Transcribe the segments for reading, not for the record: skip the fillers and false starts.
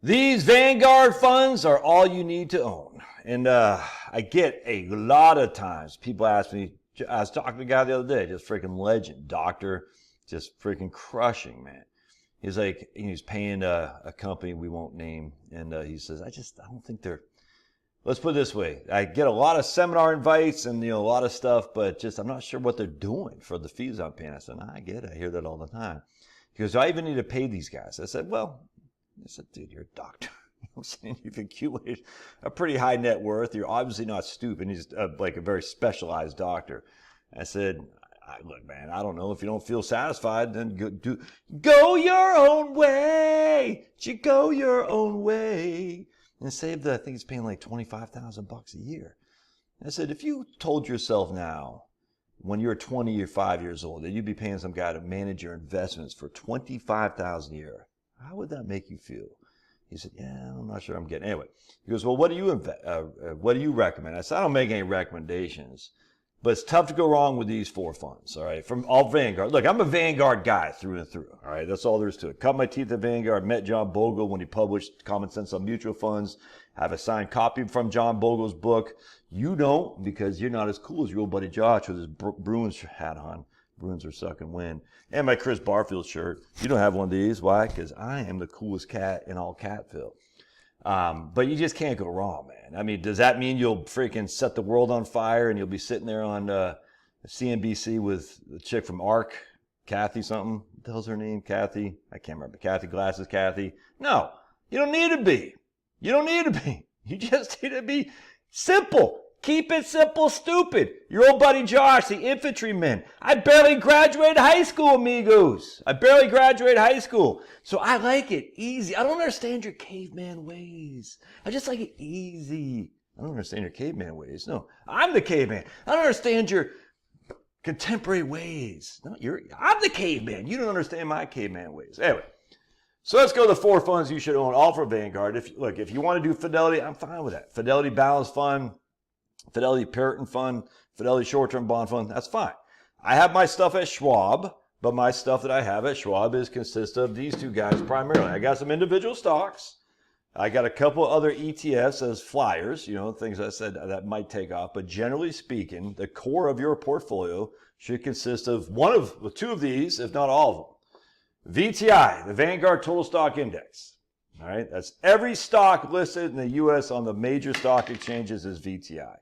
These Vanguard funds are all you need to own. And I get a lot of times people ask me, I was talking to a guy the other day, just freaking legend, doctor, just freaking crushing, man. He's like, he's paying a company we won't name. And he says, I don't think they're, let's put it this way. I get a lot of seminar invites and, a lot of stuff, but just, I'm not sure what they're doing for the fees I'm paying. I said, I get it. I hear that all the time. He goes, do I even need to pay these guys? I said, dude, you're a doctor. I'm saying you've accumulated a pretty high net worth. You're obviously not stupid. He's like a very specialized doctor. I said, look, man, I don't know. If you don't feel satisfied, then go your own way. You go your own way. And save I think he's paying like $25,000 a year. I said, if you told yourself now, when you're 25 years old, that you'd be paying some guy to manage your investments for $25,000 a year, how would that make you feel? He said, yeah, I'm not sure I'm getting. Anyway, he goes, well, what do you recommend? I said, I don't make any recommendations, but it's tough to go wrong with these four funds, all right, from all Vanguard. Look, I'm a Vanguard guy through and through, all right? That's all there is to it. Cut my teeth at Vanguard, met John Bogle when he published Common Sense on Mutual Funds. I have a signed copy from John Bogle's book. You don't, because you're not as cool as your old buddy Josh with his Bruins hat on. Bruins are sucking wind. And my Chris Barfield shirt. You don't have one of these. Why? Because I am the coolest cat in all Catville. But you just can't go wrong, man. I mean, does that mean you'll freaking set the world on fire and you'll be sitting there on CNBC with the chick from ARC, Kathy something? What the hell's her name? Kathy? I can't remember. Kathy Glasses Kathy? No, you don't need to be. You don't need to be. You just need to be simple. Keep it simple, stupid. Your old buddy Josh, the infantryman. I barely graduated high school, amigos. I barely graduated high school. So I like it easy. I don't understand your caveman ways. I just like it easy. I don't understand your caveman ways. No, I'm the caveman. I don't understand your contemporary ways. No, I'm the caveman. You don't understand my caveman ways. Anyway, so let's go to the four funds you should own, all for Vanguard. If you want to do Fidelity, I'm fine with that. Fidelity Balanced Fund, Fidelity Puritan Fund, Fidelity Short-Term Bond Fund, that's fine. I have my stuff at Schwab, but my stuff that I have at Schwab consists of these two guys primarily. I got some individual stocks. I got a couple other ETFs as flyers, things I said that might take off. But generally speaking, the core of your portfolio should consist of two of these, if not all of them. VTI, the Vanguard Total Stock Index. All right, that's every stock listed in the U.S. on the major stock exchanges is VTI.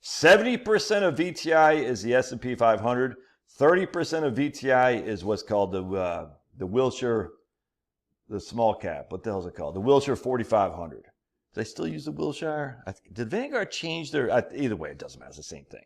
70% of VTI is the S&P 500. 30% of VTI is what's called the Wilshire, the small cap. What the hell is it called? The Wilshire 4500. Do they still use the Wilshire? Did Vanguard change their? Either way, it doesn't matter. It's the same thing.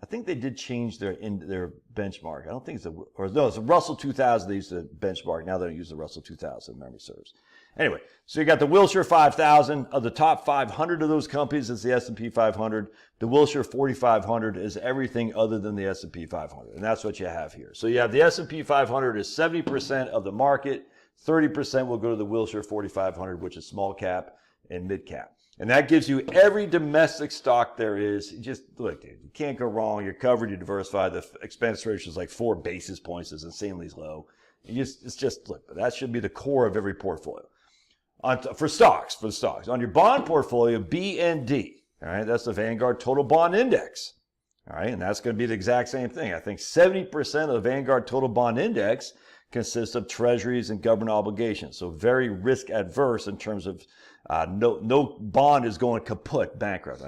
I think they did change their benchmark. I don't think it's it's the Russell 2000 they used to benchmark. Now they don't use the Russell 2000, if memory serves. Anyway, so you got the Wilshire 5000. Of the top 500 of those companies is the S&P 500. The Wilshire 4500 is everything other than the S&P 500, and that's what you have here. So you have the S&P 500 is 70% of the market. 30% will go to the Wilshire 4500, which is small cap and mid cap. And that gives you every domestic stock there is. Just look, dude, you can't go wrong. You're covered, you diversify. The expense ratio is like 4 basis points. It's insanely low. Look, that should be the core of every portfolio. For stocks. On your bond portfolio, BND, all right, that's the Vanguard Total Bond Index. All right, and that's going to be the exact same thing. I think 70% of the Vanguard Total Bond Index consists of treasuries and government obligations. So very risk adverse in terms of no bond is going kaput, bankrupt.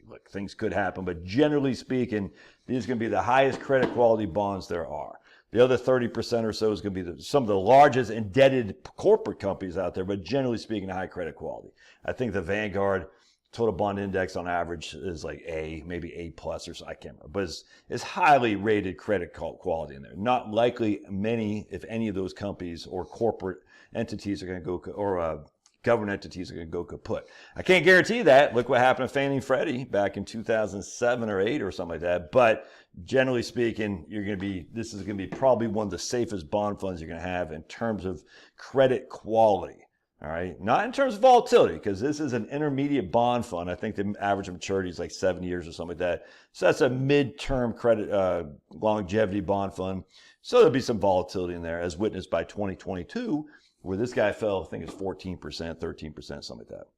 Look, things could happen, but generally speaking, these are going to be the highest credit quality bonds there are. The other 30% or so is going to be some of the largest indebted corporate companies out there, but generally speaking, high credit quality. I think the Vanguard Total Bond Index on average is like A, maybe A plus or so, I can't remember, but it's highly rated credit quality in there. Not likely many, if any of those companies or corporate entities are going to go, or government entities are going to go kaput. I can't guarantee that. Look what happened to Fannie and Freddie back in 2007 or 8 or something like that. But generally speaking, this is going to be probably one of the safest bond funds you're going to have in terms of credit quality. All right, not in terms of volatility, because this is an intermediate bond fund. I think the average maturity is like 7 years or something like that. So that's a mid-term credit longevity bond fund. So there'll be some volatility in there, as witnessed by 2022, where this guy fell, I think it's 14%, 13%, something like that.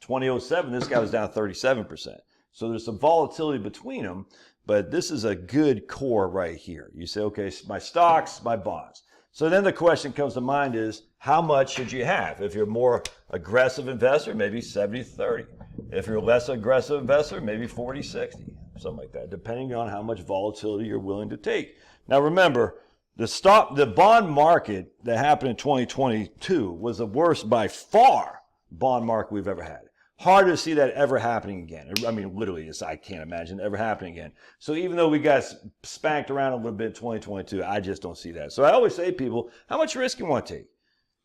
2007, this guy was down 37%. So there's some volatility between them, but this is a good core right here. You say, okay, my stocks, my bonds. So then the question comes to mind is, how much should you have? If you're a more aggressive investor, maybe 70-30. If you're a less aggressive investor, maybe 40-60, something like that, depending on how much volatility you're willing to take. Now remember, the bond market that happened in 2022 was the worst by far bond market we've ever had. Hard to see that ever happening again. I mean, literally, I can't imagine it ever happening again. So even though we got spanked around a little bit in 2022, I just don't see that. So I always say to people, how much risk you want to take?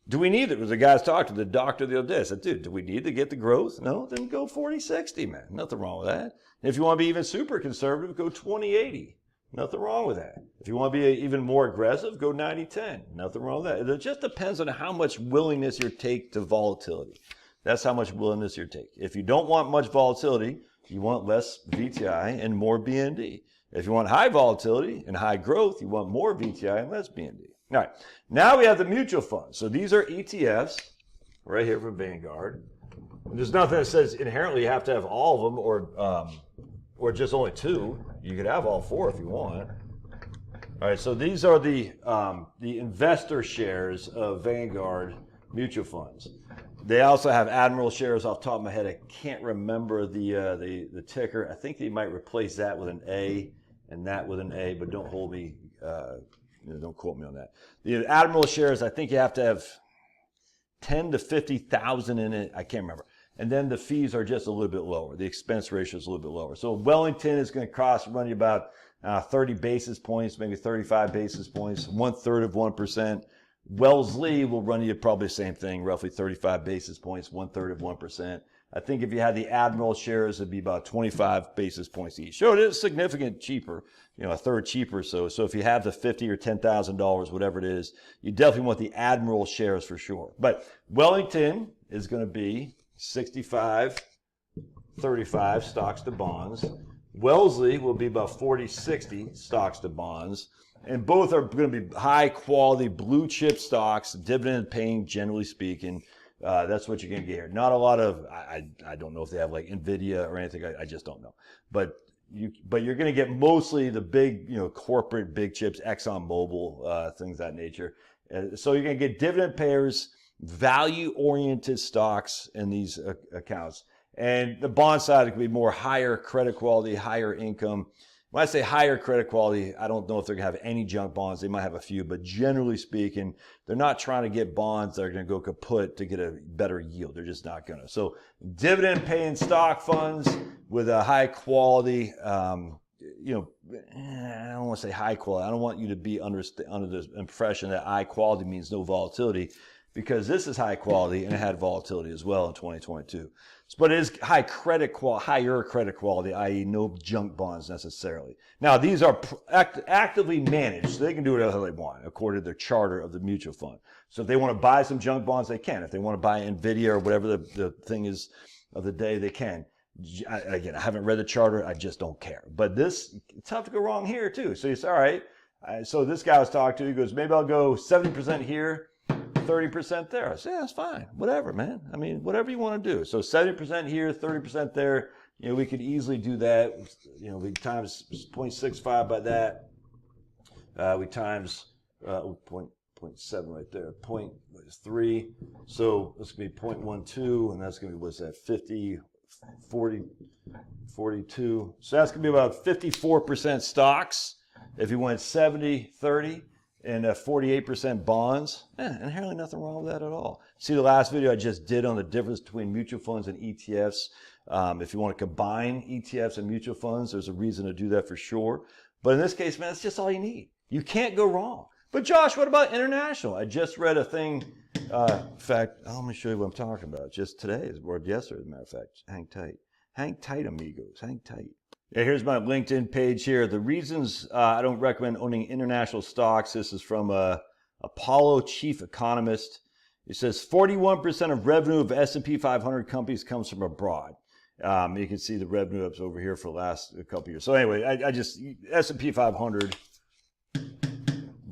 Do we need it? Because the guys talked to the doctor the other day. I said, dude, do we need to get the growth? No, then go 40-60, man. Nothing wrong with that. If you want to be even super conservative, go 20-80. Nothing wrong with that. If you want to be even more aggressive, go 90-10. Nothing wrong with that. It just depends on how much willingness you take to volatility. That's how much willingness you take. If you don't want much volatility, you want less VTI and more BND. If you want high volatility and high growth, you want more VTI and less BND. All right, now we have the mutual funds. So these are ETFs right here from Vanguard. There's nothing that says inherently you have to have all of them or just only two. You could have all four if you want. All right, so these are the investor shares of Vanguard mutual funds. They also have Admiral shares. Off the top of my head, I can't remember the ticker. I think they might replace that with an A and that with an A, but don't hold me, don't quote me on that. The Admiral shares, I think you have to have 10 to 50,000 in it. I can't remember. And then the fees are just a little bit lower. The expense ratio is a little bit lower. So Wellington is going to run you about 30 basis points, maybe 35 basis points, 1/3 of 1%. Wellesley will run you probably the same thing, roughly 35 basis points, 1/3 of 1%. I think if you had the Admiral shares, it'd be about 25 basis points each. So it is significant cheaper, a third cheaper. So if you have the $50,000 or $10,000, whatever it is, you definitely want the Admiral shares for sure. But Wellington is going to be 65-35 stocks to bonds. Wellesley will be about 40-60 stocks to bonds. And both are going to be high quality blue chip stocks, dividend paying, generally speaking. That's what you're going to get here. Not a lot of, I don't know if they have like NVIDIA or anything. I just don't know. But you're going to get mostly the big, corporate big chips, ExxonMobil, things of that nature. So you're going to get dividend payers, value oriented stocks in these accounts. And the bond side could be more higher credit quality, higher income. When I say higher credit quality, I don't know if they're going to have any junk bonds. They might have a few, but generally speaking, they're not trying to get bonds that are going to go kaput to get a better yield. They're just not going to. So dividend paying stock funds with a high quality, I don't want to say high quality. I don't want you to be under the impression that high quality means no volatility, because this is high quality and it had volatility as well in 2022. But it is higher credit quality, i.e. no junk bonds necessarily. Now, these are actively managed, so they can do whatever they want according to their charter of the mutual fund. So if they want to buy some junk bonds, they can. If they want to buy NVIDIA or whatever the thing is of the day, they can. Again, I haven't read the charter. I just don't care. But it's tough to go wrong here, too. So you say, all right. So this guy I was talking to, he goes, maybe I'll go 70% here, 30% there. I said, yeah, that's fine. Whatever, man. I mean, whatever you want to do. So 70% here, 30% there. We could easily do that. We times 0.65 by that. We times 0.7 right there. 0.3. So that's going to be 0.12, and that's going to be, what's that, 50, 40, 42. So that's going to be about 54% stocks if you went 70, 30. And 48% bonds. Inherently nothing wrong with that at all. See the last video I just did on the difference between mutual funds and ETFs. If you want to combine ETFs and mutual funds, there's a reason to do that for sure. But in this case, man, that's just all you need. You can't go wrong. But Josh, what about international? I just read a thing. In fact, let me show you what I'm talking about. Just today, or yesterday, as a matter of fact. Hang tight. Hang tight, amigos. Hang tight. Yeah, here's my LinkedIn page here. The reasons I don't recommend owning international stocks. This is from Apollo chief economist. It says 41% of revenue of S&P 500 companies comes from abroad. You can see the revenue ups over here for the last couple of years. So anyway, I just S&P 500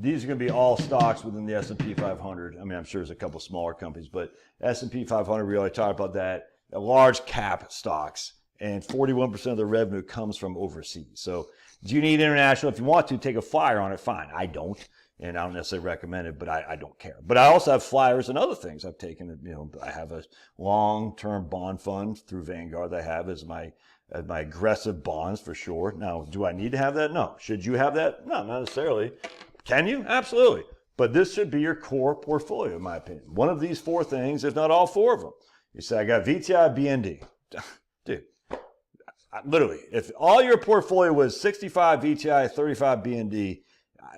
these are going to be all stocks within the S&P 500. I mean, I'm sure there's a couple smaller companies, but S&P 500, we already talked about that. Large cap stocks, and 41% of the revenue comes from overseas. So do you need international? If you want to take a flyer on it, fine. I don't, and I don't necessarily recommend it, but I don't care. But I also have flyers and other things I've taken. You know, I have a long-term bond fund through Vanguard that I have as my aggressive bonds for sure. Now, do I need to have that? No. Should you have that? No, not necessarily. Can you? Absolutely. But this should be your core portfolio, in my opinion. One of these 4 things, if not all 4 of them. You say, I got VTI, BND. Dude, literally, if all your portfolio was 65 VTI, 35 BND,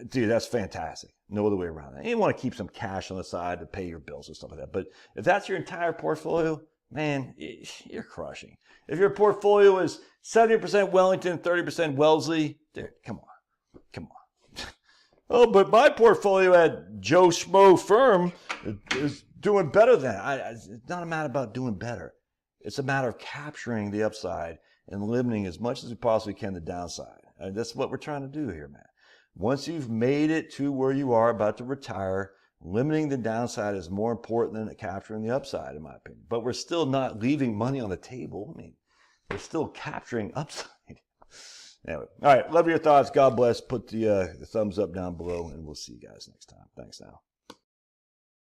dude, that's fantastic. No other way around that. You want to keep some cash on the side to pay your bills and stuff like that. But if that's your entire portfolio, man, you're crushing. If your portfolio is 70% Wellington, 30% Wellesley, dude, come on. Come on. Oh, but my portfolio at Joe Schmo Firm is doing better than it's not a matter about doing better. It's a matter of capturing the upside and limiting as much as we possibly can the downside. And that's what we're trying to do here, man. Once you've made it to where you are about to retire, limiting the downside is more important than capturing the upside, in my opinion. But we're still not leaving money on the table. I mean, we're still capturing upside. Anyway, all right. Love your thoughts. God bless. Put the thumbs up down below, and we'll see you guys next time. Thanks now.